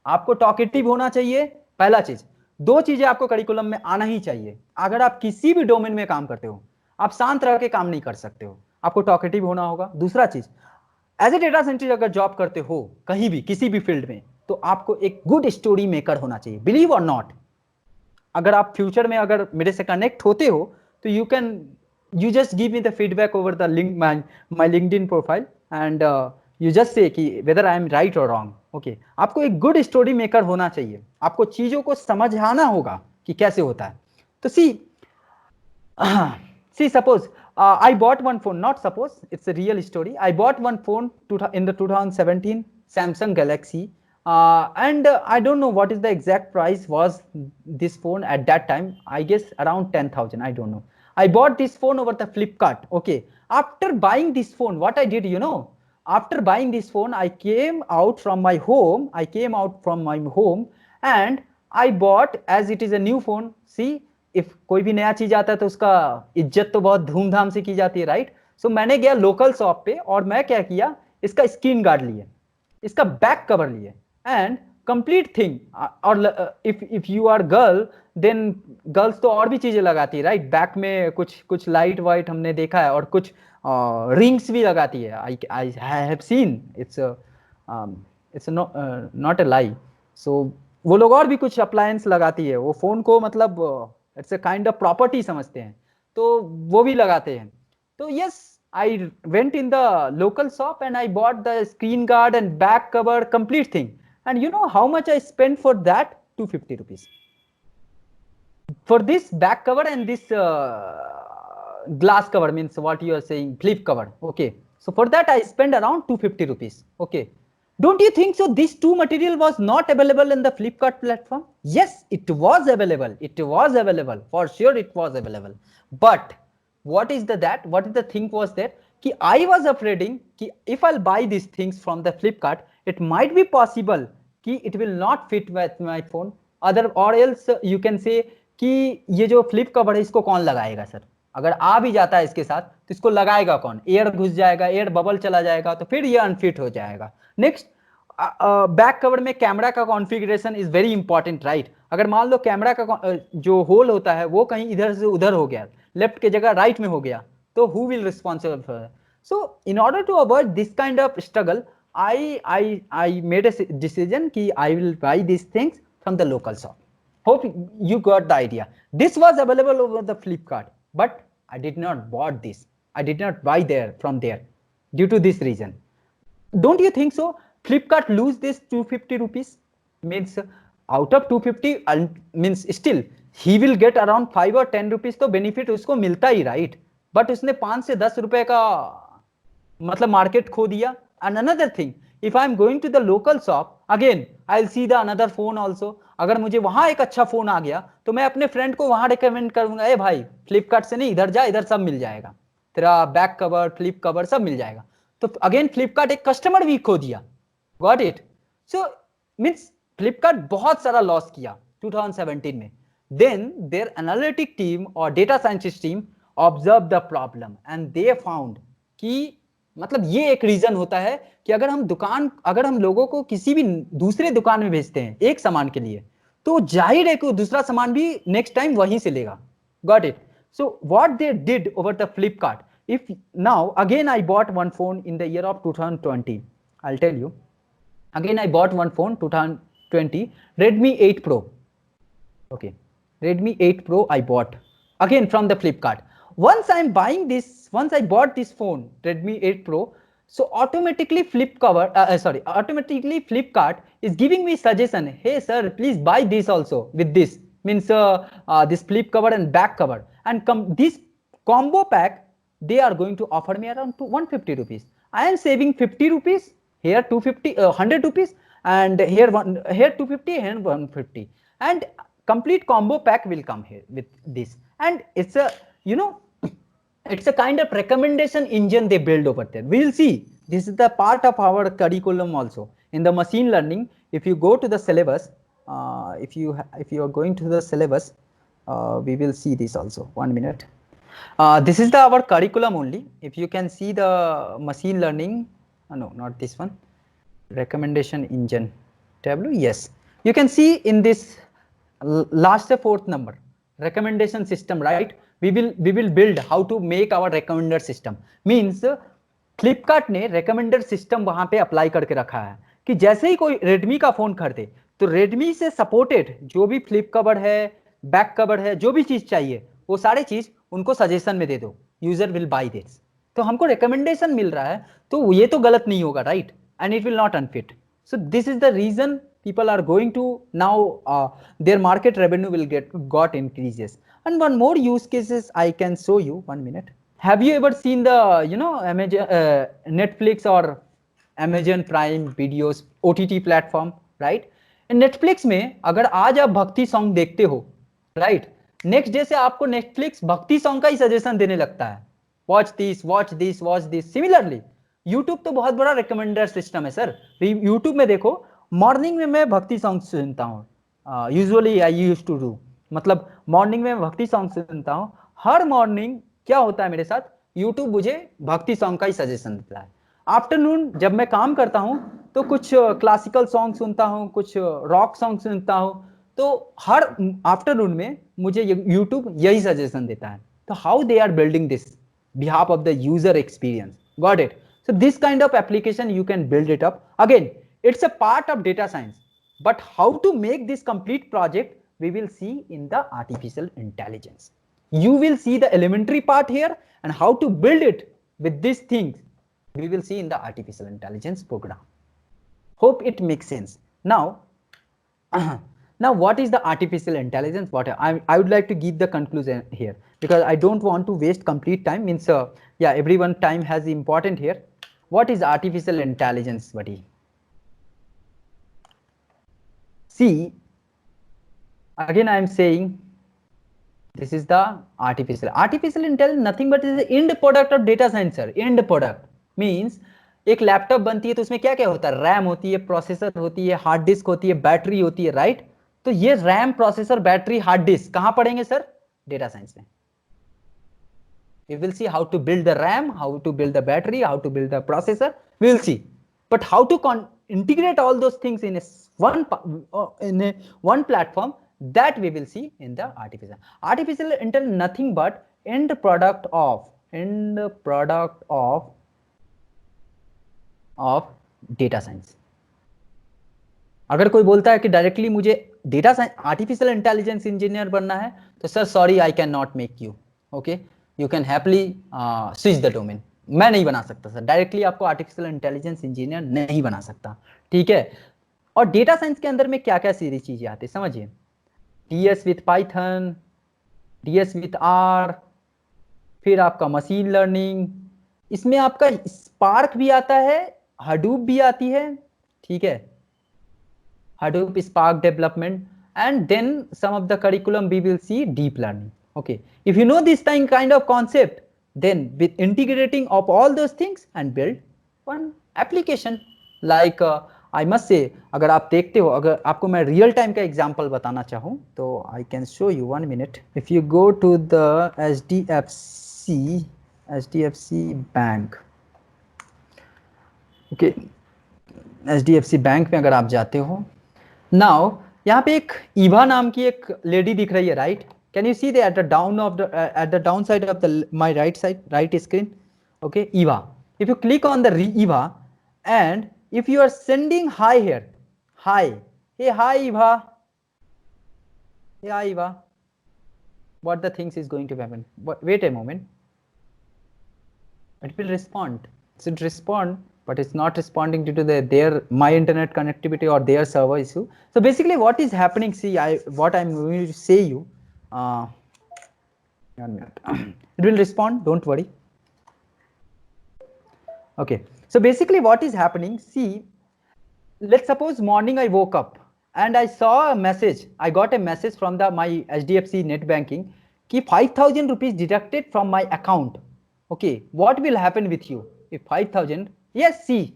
आपको टॉकेटिव होना चाहिए, पहला चीज. दो चीजें आपको करिकुलम में आना ही चाहिए. अगर आप किसी भी डोमेन में काम करते हो, आप शांत रह के काम नहीं कर सकते हो, आपको टॉकेटिव होना होगा. दूसरा चीज, एज ए डेटा साइंटिस्ट अगर जॉब करते हो कहीं भी किसी भी फील्ड में, तो आपको एक गुड स्टोरी मेकर होना चाहिए. बिलीव और नॉट, अगर आप फ्यूचर में अगर मेरे से कनेक्ट होते हो तो you just give me the feedback over the link my LinkedIn profile and you just say कि whether I am right or wrong. Okay, आपको एक गुड स्टोरी मेकर होना चाहिए, आपको चीजों को समझाना होगा कि कैसे होता है. तो see suppose I bought one phone, not suppose, it's a real story. I bought one phone in the 2017 Samsung Galaxy and I don't know what is the exact price was this phone at that time. I guess around 10,000, I don't know. I bought this phone over the Flipkart. Okay, after buying this phone, what I did, after buying this phone, I came out from my home and I bought, as it is a new phone. See, if कोई भी नया चीज आता है तो उसका इज्जत तो बहुत धूमधाम से की जाती है, राइट? सो मैंने गया लोकल शॉप पे और मैं क्या किया, इसका स्क्रीन गार्ड लिए, इसका बैक कवर लिए, एंड कंप्लीट थिंग। और if you are girl, then girls तो और भी चीजें लगाती है, राइट? बैक में कुछ कुछ लाइट वाइट हमने देखा है, और कुछ रिंग्स भी लगाती है। I have seen, it's not a lie. So वो लोग और भी कुछ अप्लायंस लगाती है, वो फोन को मतलब it's a kind of property समझते हैं, तो वो भी लगाते हैं। तो yes, I went in the local shop and I bought the screen guard and back cover, complete thing. And you know how much I spent for that? 250 rupees. For this back cover and this glass cover, means what you are saying, flip cover. Okay. So for that I spent around 250 rupees. Okay. Don't you think so? This two material was not available in the Flipkart platform? Yes, it was available. It was available. For sure it was available. But what is the thing was that कि I was afraid कि if I'll buy these things from the Flipkart, it might be possible कि it will not fit with my phone. Other or else you can say कि ये जो flip cover है इसको कौन लगाएगा सर? अगर आ भी जाता है इसके साथ तो इसको लगाएगा कौन? एयर घुस जाएगा, एयर बबल चला जाएगा, तो फिर ये अनफिट हो जाएगा। नेक्स्ट, बैक कवर में कैमरा का configuration is very important, right? अगर मान लो कैमरा का जो होल होता है वो कहीं इधर से उधर हो गया, लेफ्ट की जगह राइट में हो गया, तो who will responsible for that? So in order to avoid this kind of struggle, I made a decision कि I will buy these things from the local shop. Hope you got the idea. This was available over the Flipkart, but I did not bought this. I did not buy there from there due to this reason. Don't you think so? Flipkart lose this 250 rupees, means out of 250 means still he will get around 5 or 10 rupees तो benefit उसको मिलता ही, right? But उसने 5 से 10 रुपए का मतलब market खो दिया। And another thing, if I am going to the local shop, again I will see the another phone also. अगर मुझे वहां एक अच्छा फोन आ गया तो मैं अपने फ्रेंड को वहां रिकमेंड करूंगा, ए भाई फ्लिपकार्ट से नहीं, इधर जा, इधर सब मिल जाएगा, तेरा बैक कवर फ्लिप कवर सब मिल जाएगा। तो अगेन फ्लिपकार्ट एक कस्टमर भी खो दिया। Got it? So means Flipkart बहुत सारा लॉस किया 2017 में। देन देयर एनालिटिक टीम और data scientist team observe the problem and they found कि मतलब ये एक रीजन होता है कि अगर हम लोगों को किसी भी दूसरे दुकान में भेजते हैं एक सामान के लिए, तो जाहिर है कि दूसरा सामान भी नेक्स्ट टाइम वहीं से लेगा। Got it? So what they did over the Flipkart, if now again I bought one phone in the year of 2020, I'll tell you, again I bought one phone 2020, Redmi 8 Pro. Okay, Redmi 8 Pro I bought again from the Flipkart. Once I bought this phone Redmi 8 Pro, so automatically automatically Flipkart is giving me suggestion, hey sir, please buy this also with this, means this flip cover and back cover, and this combo pack they are going to offer me around 150 rupees. I am saving 50 rupees here, 250 100 rupees, and here 250 and 150, and complete combo pack will come here with this. And it's a, you know, it's a kind of recommendation engine they build over there. We will see, this is the part of our curriculum also in the machine learning. If you go to the syllabus, if you are going to the syllabus, we will see this also. 1 minute. This is our curriculum only. If you can see the machine learning, no, not this one, recommendation engine tableau. Yes, you can see in this last 4th number, recommendation system, right? We will build how to make our recommender system. Means Flipkart ने recommender system वहां पे apply करके रखा है कि जैसे ही कोई Redmi का फोन खरीदे तो रेडमी से सपोर्टेड जो भी फ्लिप कवर है, बैक कवर है, जो भी चीज चाहिए वो सारे चीज उनको सजेशन में दे दो, यूजर विल बाय दिस। तो हमको रिकमेंडेशन मिल रहा है तो ये तो गलत नहीं होगा, right? And it will not unfit. So this is the reason people are going to now their market revenue will got increases. And one more use cases I can show you. 1 minute. Have you ever seen the Amazon, Netflix or Amazon Prime videos, OTT platform, right? Netflix में अगर आज आप भक्ति song देखते हो, right, next day से आपको Netflix भक्ति सॉन्ग का ही सजेशन देने लगता है, watch this watch this watch this. Similarly YouTube तो बहुत बड़ा रिकमेंडर सिस्टम है सर। यूट्यूब में देखो, मॉर्निंग में मैं भक्ति सॉन्ग सुनता हूँ, usually I use to do, मतलब मॉर्निंग में भक्ति सॉन्ग सुनता हूँ, हर मॉर्निंग क्या होता है मेरे साथ, यूट्यूब मुझे भक्ति सॉन्ग का ही सजेशन देता है। आफ्टरनून जब मैं काम करता हूँ तो कुछ क्लासिकल सॉन्ग सुनता हूँ, कुछ रॉक सॉन्ग सुनता हूँ, तो हर आफ्टरनून में मुझे यूट्यूब यही सजेशन देता है। तो how they are building this behalf of the user experience. Got it? So this kind of application you can build it up. Again, it's a part of data science, but how to make this complete project we will see in the artificial intelligence. You will see the elementary part here, and how to build it with these things we will see in the artificial intelligence program. Hope it makes sense. Now now what is the artificial intelligence? What I would like to give the conclusion here, because I don't want to waste complete time. Means yeah, everyone time has important here. What is artificial intelligence, buddy? See, again I am saying this is the artificial intelligence, nothing but is the end product of data science, sir. End product means एक laptop बनती है तो उसमें क्या क्या होता है, RAM होती है, प्रोसेसर होती है, हार्ड डिस्क होती है, बैटरी होती है, राइट? तो ये RAM, processor, battery, hard disk कहां पढ़ेंगे सर? डेटा साइंस में. We will see how to build the RAM, how to build the battery, how to build the processor. We will see, but how to integrate all those things in one platform, that we will see in the artificial intelligence. Nothing but end product of data science. अगर कोई बोलता है कि directly मुझे data science artificial intelligence engineer बनना है, तो sir sorry, I can not make you. Okay, you can happily switch the domain. मैं नहीं बना सकता सर, डायरेक्टली आपको आर्टिफिशियल इंटेलिजेंस इंजीनियर नहीं बना सकता, ठीक है? और डेटा साइंस के अंदर में क्या क्या सारी चीजें आती है समझिए. DS with Python, DS with R, फिर आपका मशीन लर्निंग, इसमें आपका स्पार्क भी आता है, हडूप भी आती है, ठीक है? Hadoop, Spark development, and then some of the curriculum we will see deep learning. Okay, if you know this kind of concept, then with integrating of all those things and build one application. Like I must say, अगर आप देखते हो, अगर आपको मैं real time का example बताना चाहूँ तो I can show you 1 minute. If you go to the HDFC Bank, okay, HDFC bank में अगर आप जाते हो, नाउ यहाँ पे एक ईवा नाम की एक लेडी दिख रही है, right? Can you see at the down side of the my right side, right screen? Okay, Eva. If you click on the Eva and if you are sending hi here, hi, hey hi Eva, hey hi Eva, what the things is going to happen? Wait a moment, it will respond. It should respond, but it's not responding due to their my internet connectivity or their server issue. So basically what is happening, see, what I'm going to say you, 1 minute. It will respond, don't worry. Okay, so basically what is happening, see, let's suppose morning I woke up and I saw a message, I got a message from my HDFC net banking ki 5,000 rupees deducted from my account. Okay, what will happen with you if 5,000? Yes, see,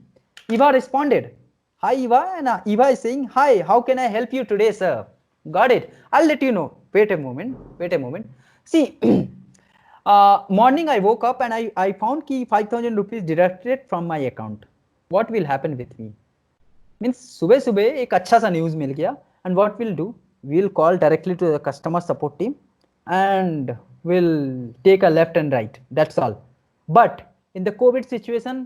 Eva responded. Hi Eva, and Eva is saying, hi, how can I help you today, sir? Got it? I'll let you know. Wait a moment. See, morning I woke up and I found ki 5,000 rupees deducted from my account. What will happen with me? Means सुबह सुबह एक अच्छा सा news मिल गया, and what we'll do, we'll call directly to the customer support team and we'll take a left and right. That's all. But in the COVID situation,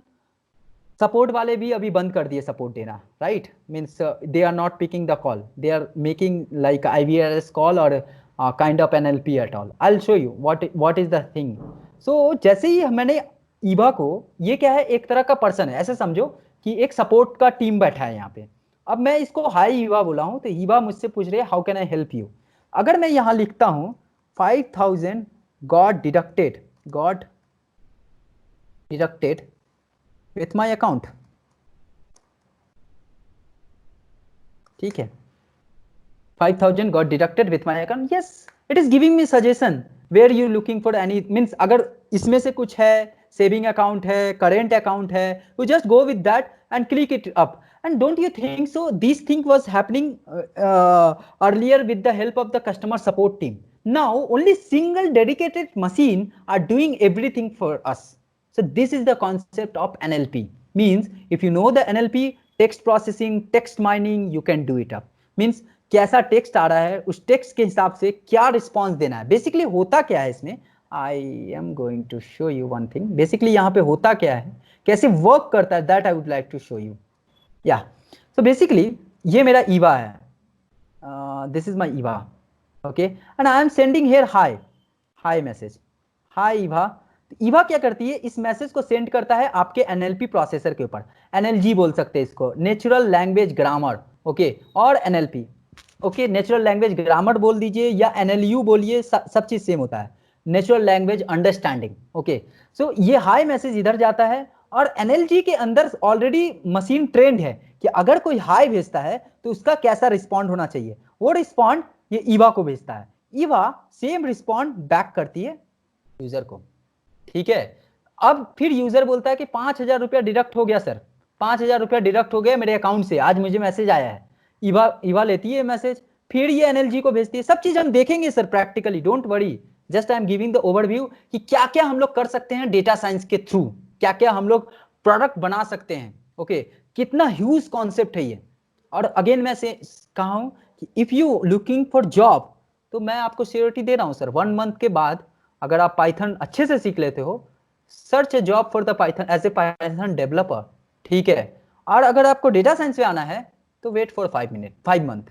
support वाले भी अभी बंद कर दिए सपोर्ट देना, right? Means they are not picking the call, they are making like IVRS call और kind of NLP at all. I will show you what is the thing. So जैसे ही मैंने ईवा को, ये क्या है, एक तरह का पर्सन है, ऐसे समझो कि एक सपोर्ट का टीम बैठा है यहाँ पे. अब मैं इसको हाई ईवा बोला हूँ तो ईवा मुझसे पूछ रहे how can I help you. अगर मैं यहाँ लिखता हूँ 5,000 got deducted with my account, ठीक है, 5,000 got deducted with my account. Yes, it is giving me suggestion where you looking for any, means अगर इसमें से कुछ है, सेविंग अकाउंट है, करेंट अकाउंट है, you just go with that and click it up. And don't you think so? This thing was happening earlier with the help of the customer support team. Now only single dedicated machine are doing everything for us. So this is the concept of NLP. Means if you know the NLP, text processing, text mining, you can do it up. Means कैसा text आ रहा है, उस text के हिसाब से क्या response देना है. बेसिकली होता क्या है इसमें, I am going to show you one thing. Basically यहाँ पे होता क्या है, कैसे वर्क करता है, that I would like to show you. या सो बेसिकली ये मेरा ईवा है, this is my Eva. Okay, and I am sending here hi message, hi Eva. Eva क्या करती है, इस मैसेज को सेंड करता है आपके एनएलपी प्रोसेसर के ऊपर. एनएलजी बोल सकते हैं इसको, नेचुरल लैंग्वेज ग्रामर. ओके, और NLP. Okay, natural language grammar बोल दीजिए या एनएलयू बोलिए, सब चीज सेम होता है. Natural language understanding. ओके, सो ये हाई मैसेज इधर जाता है और एनएलजी के अंदर ऑलरेडी मशीन ट्रेंड है कि अगर कोई हाई भेजता है तो उसका कैसा रिस्पॉन्ड होना चाहिए. वो रिस्पॉन्ड ये ईवा को भेजता है. ईवा सेम रिस्पॉन्ड बैक करती है यूजर को. ठीक है, अब फिर यूजर बोलता है कि 5,000 रुपया डिडक्ट हो गया सर, 5,000 रुपया डिडक्ट हो गया मेरे अकाउंट से, आज मुझे मैसेज आया है. ईवा लेती है मैसेज, फिर ये एनएलजी को भेजती है. सब चीज हम देखेंगे sir practically, don't worry. Just I am giving the overview कि क्या क्या हम लोग कर सकते हैं डेटा साइंस के थ्रू, क्या क्या हम लोग प्रोडक्ट बना सकते हैं. ओके, कितना ह्यूज कॉन्सेप्ट है ये. और अगेन मैं से कहा हूं कि if you looking for job, तो मैं आपको सिक्योरिटी दे रहा हूं सर. 1 मंथ के बाद अगर आप पाइथन अच्छे से सीख लेते हो, search a job for the Python as a Python developer. ठीक है, और अगर आपको डेटा साइंस में आना है तो वेट फॉर 5 मंथ.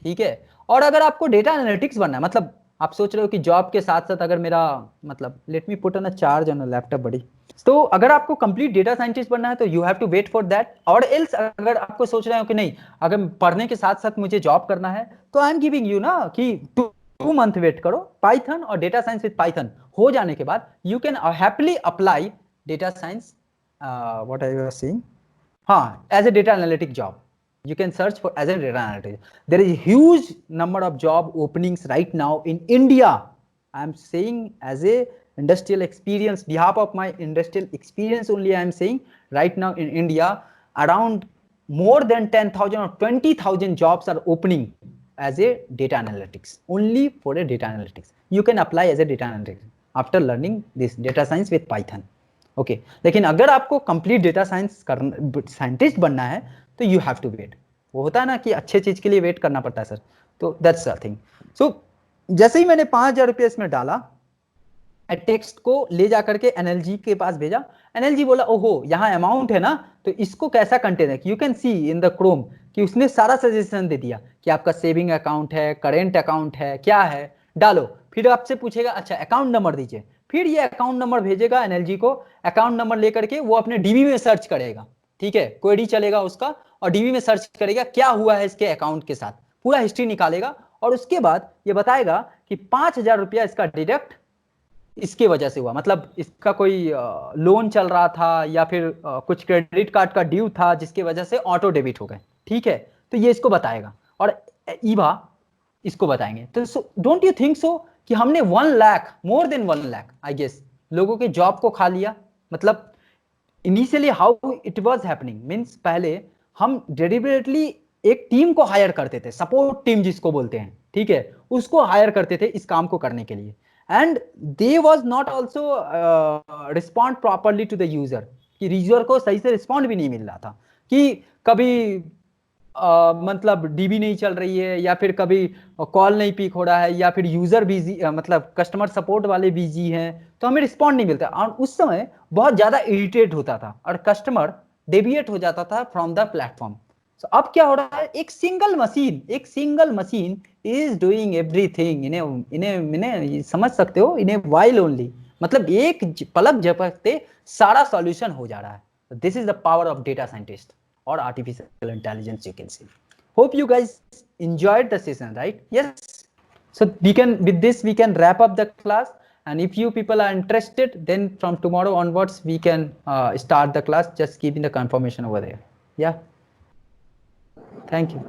ठीक है, और अगर आपको डेटा एनालिटिक्स बनना है, मतलब आप सोच रहे हो कि जॉब के साथ साथ अगर मेरा मतलब let me put on a charge on a laptop बड़ी, तो अगर आपको कंप्लीट डेटा साइंटिस्ट बनना है तो you have to wait for that. और एल्स अगर आपको सोच रहे हो कि नहीं, अगर पढ़ने के साथ साथ मुझे जॉब करना है, तो आई एम गिविंग यू ना कि 2 मंथ वेट करो. पाइथन और डेटा साइंस विद पाइथन हो जाने के बाद you can happily apply data science, what I was saying, हाँ, as a data analytic job. You can search for as a data analyst. There is a huge number of job openings right now in India. I am saying as a industrial experience, behalf of my industrial experience only I am saying right now in India, around more than 10,000 or 20,000 jobs are opening as a data analytics, only for a data analytics. You can apply as a data analytics after learning this data science with Python. Okay, लेकिन अगर आपको complete data science scientist बनना है तो you have to wait. वो होता है ना कि अच्छे चीज के लिए वेट करना पड़ता है सर, तो दैट्स द थिंग. सो जैसे ही मैंने 5,000 रुपये इसमें डाला, टेक्स्ट को ले जाकर के एनएलजी के पास भेजा. एनएलजी बोला ओहो यहाँ अमाउंट है ना, तो इसको कैसा कंटेन है. You can C in the Chrome कि उसने सारा सजेशन दे दिया कि आपका सेविंग अकाउंट है, करेंट अकाउंट है, क्या है, डालो. फिर आपसे पूछेगा अच्छा अकाउंट नंबर दीजिए, फिर ये अकाउंट नंबर भेजेगा एनएलजी को. अकाउंट नंबर लेकर के वो अपने डीबी में सर्च करेगा. ठीक है, क्वेरी चलेगा उसका और डीबी में सर्च करेगा क्या हुआ है इसके अकाउंट के साथ, पूरा हिस्ट्री निकालेगा और उसके बाद ये बताएगा कि 5,000 रुपया इसका डिडक्ट इसके वजह से हुआ. मतलब इसका कोई लोन चल रहा था या फिर कुछ क्रेडिट कार्ड का ड्यू था जिसके वजह से ऑटो डेबिट हो गए. ठीक है, तो ये इसको बताएगा और ईवा इसको बताएंगे. तो डोंट यू थिंक सो कि हमने 1 lakh, more than 1 lakh I guess लोगों के जॉब को खा लिया. मतलब initially how it was happening means, पहले हम डेलिबरेटली एक टीम को हायर करते थे, सपोर्ट टीम जिसको बोलते हैं. ठीक है, उसको हायर करते थे इस काम को करने के लिए. And they was not also respond properly to the user, कि यूजर को सही से रिस्पॉन्ड भी नहीं मिल रहा था, कि कभी मतलब डीबी नहीं चल रही है या फिर कभी कॉल नहीं पिक हो रहा है या फिर यूजर बिजी, मतलब कस्टमर सपोर्ट वाले बिजी हैं तो हमें रिस्पॉन्ड नहीं मिलता. और उस समय बहुत ज्यादा इरिटेट होता था और कस्टमर डेविएट हो जाता था फ्रॉम द प्लेटफॉर्म. So, अब क्या हो रहा है, एक single machine is doing everything. इन्हें समझ सकते हो, इन्हें वाइल ओनली, मतलब एक पलक झपकते सारा सॉल्यूशन हो जा रहा है. This is the power of data scientist or artificial intelligence, you can see. Hope you guys enjoyed the session, right? Yes. So with this we can wrap up the class, and if you people are interested, then from tomorrow onwards we can start the class. Just keeping the confirmation over there. Yeah. Thank you.